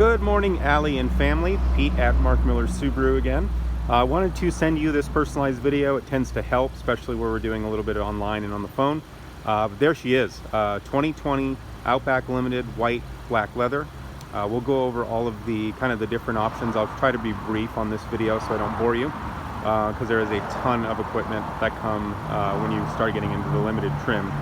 Good morning, Alli and family. Pete at Mark Miller Subaru again. I wanted to send you this personalized video. It tends to help, especially where we're doing a little bit online and on the phone. But there she is, 2020 Outback Limited, white, black leather. We'll go over all of the the different options. I'll try to be brief on this video so I don't bore you, because there is a ton of equipment that come when you start getting into the limited trim.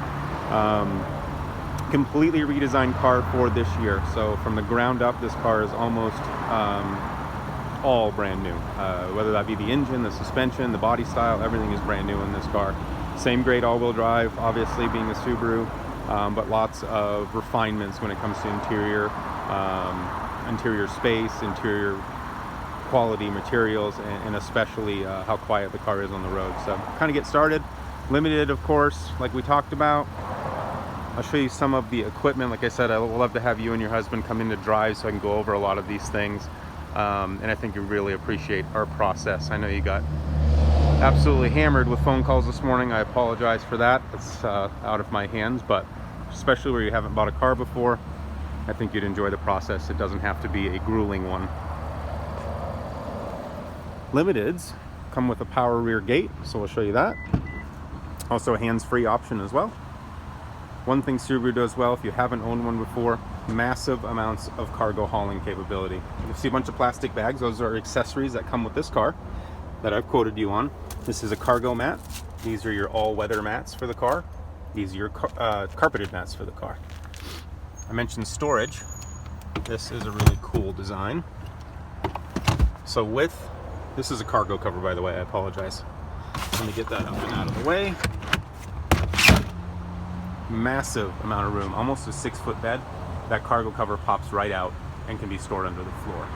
Completely redesigned car for this year, so from the ground up this car is almost all brand new, whether that be the engine, the suspension, the body style, everything is brand new in this car. Same grade all-wheel drive, obviously being a Subaru, but lots of refinements when it comes to interior space, interior quality materials, and especially how quiet the car is on the road. So kind of get started. Limited, of course, like we talked about. I'll show you some of the equipment. Like I said, I would love to have you and your husband come in to drive so I can go over a lot of these things. And I think you really appreciate our process. I know you got absolutely hammered with phone calls this morning. I apologize for that. It's out of my hands, but especially where you haven't bought a car before, I think you'd enjoy the process. It doesn't have to be a grueling one. Limiteds come with a power rear gate, so we'll show you that. Also a hands-free option as well. One thing Subaru does well, if you haven't owned one before, massive amounts of cargo hauling capability. You'll see a bunch of plastic bags. Those are accessories that come with this car that I've quoted you on. This is a cargo mat. These are your all-weather mats for the car. These are your carpeted mats for the car. I mentioned storage. This is a really cool design. So this is a cargo cover, by the way, I apologize. Let me get that up and out of the way. Massive amount of room, almost a 6-foot bed. That cargo cover pops right out and can be stored under the floor.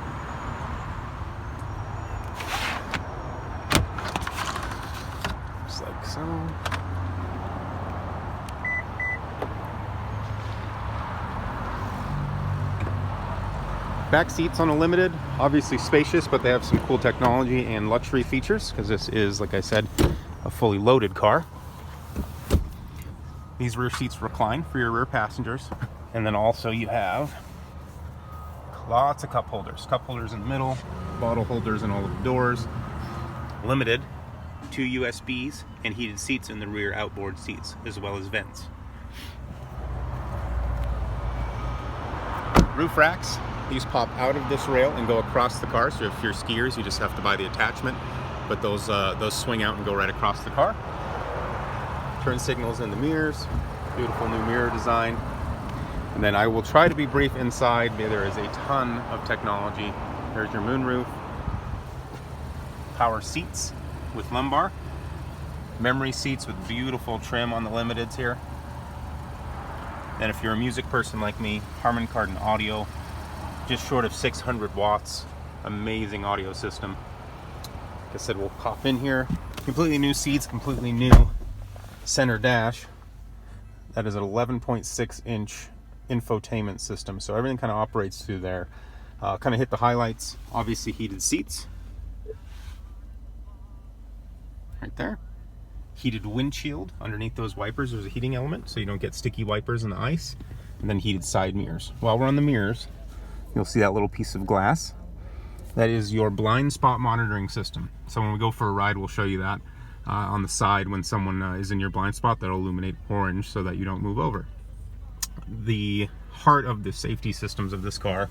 Just like so. Back seats on a Limited, obviously spacious, but they have some cool technology and luxury features because this is, like I said, a fully loaded car. These rear seats recline for your rear passengers. And then also you have lots of cup holders in the middle, bottle holders in all of the doors. Limited, 2 USBs and heated seats in the rear outboard seats, as well as vents. Roof racks, these pop out of this rail and go across the car. So if you're skiers, you just have to buy the attachment, but those swing out and go right across the car. Turn signals in the mirrors, beautiful new mirror design. And then I will try to be brief inside. There is a ton of technology. There's your moonroof, power seats with lumbar, memory seats with beautiful trim on the Limiteds here. And if you're a music person like me, Harman Kardon audio, just short of 600 watts, amazing audio system. Like I said, we'll pop in here. Completely new seats, completely new center dash. That is an 11.6-inch infotainment system, so everything kind of operates through there. Kind of hit the highlights. Obviously heated seats right there, heated windshield. Underneath those wipers there's a heating element so you don't get sticky wipers in the ice, and then heated side mirrors. While we're on the mirrors, you'll see that little piece of glass. That is your blind spot monitoring system. So when we go for a ride, we'll show you that. On the side, when someone is in your blind spot, that'll illuminate orange so that you don't move over. The heart of the safety systems of this car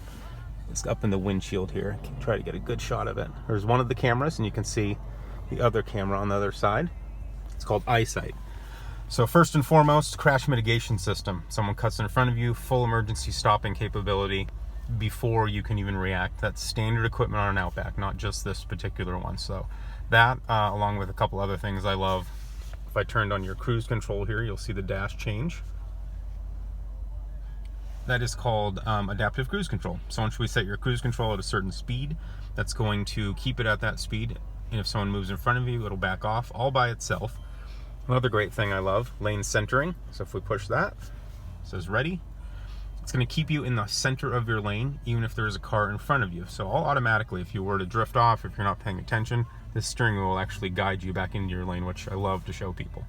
is up in the windshield here. I can try to get a good shot of it. There's one of the cameras, and you can see the other camera on the other side. It's called eyesight. So first and foremost, crash mitigation system. Someone cuts in front of you, full emergency stopping capability before you can even react. That's standard equipment on an Outback, not just this particular one. So that, along with a couple other things I love. If I turned on your cruise control here, you'll see the dash change. That is called adaptive cruise control. So once we set your cruise control at a certain speed, that's going to keep it at that speed. And if someone moves in front of you, it'll back off all by itself. Another great thing I love, lane centering. So if we push that, it says ready. It's going to keep you in the center of your lane, even if there's a car in front of you. So all automatically, if you were to drift off, if you're not paying attention, this steering wheel will actually guide you back into your lane, which I love to show people.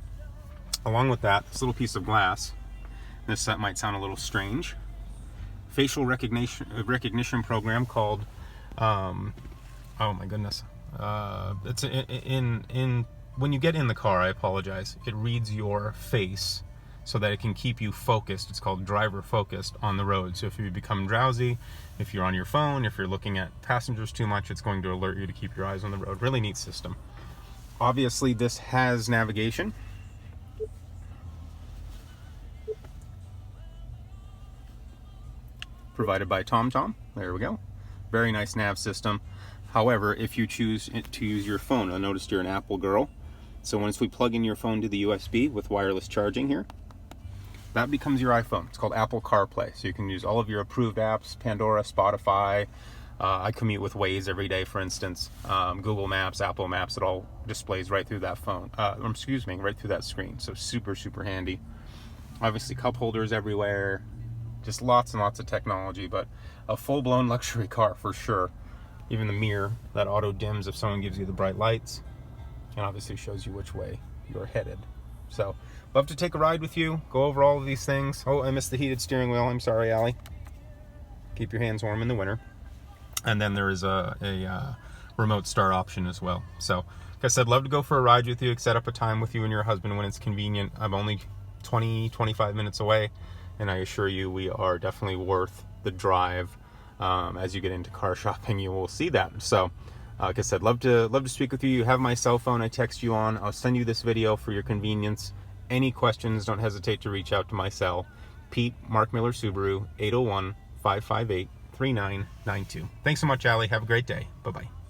Along with that, this little piece of glass, this might sound a little strange. facial recognition program called, oh my goodness, it's in when you get in the car, I apologize, it reads your face so that it can keep you focused. It's called driver focused on the road. So if you become drowsy, if you're on your phone, if you're looking at passengers too much, it's going to alert you to keep your eyes on the road. Really neat system. Obviously this has navigation. Provided by TomTom. There we go. Very nice nav system. However, if you choose to use your phone, I noticed you're an Apple girl. So once we plug in your phone to the USB with wireless charging here, that becomes your iPhone. It's called Apple CarPlay. So you can use all of your approved apps, Pandora, Spotify. I commute with Waze every day, for instance. Google Maps, Apple Maps, it all displays right through that phone. Excuse me, right through that screen. So super, super handy. Obviously cup holders everywhere. Just lots and lots of technology, but a full-blown luxury car for sure. Even the mirror that auto dims if someone gives you the bright lights, and obviously shows you which way you're headed. So, love to take a ride with you, go over all of these things. Oh, I missed the heated steering wheel. I'm sorry, Allie. Keep your hands warm in the winter. And then there is a remote start option as well. So, like I said, love to go for a ride with you, set up a time with you and your husband when it's convenient. I'm only 20-25 minutes away, and I assure you we are definitely worth the drive. As you get into car shopping, you will see that. So, like I said, love to speak with you. You have my cell phone. I text you on. I'll send you this video for your convenience. Any questions, don't hesitate to reach out to my cell. Pete, Mark Miller Subaru, 801-558-3992. Thanks so much, Allie. Have a great day. Bye-bye.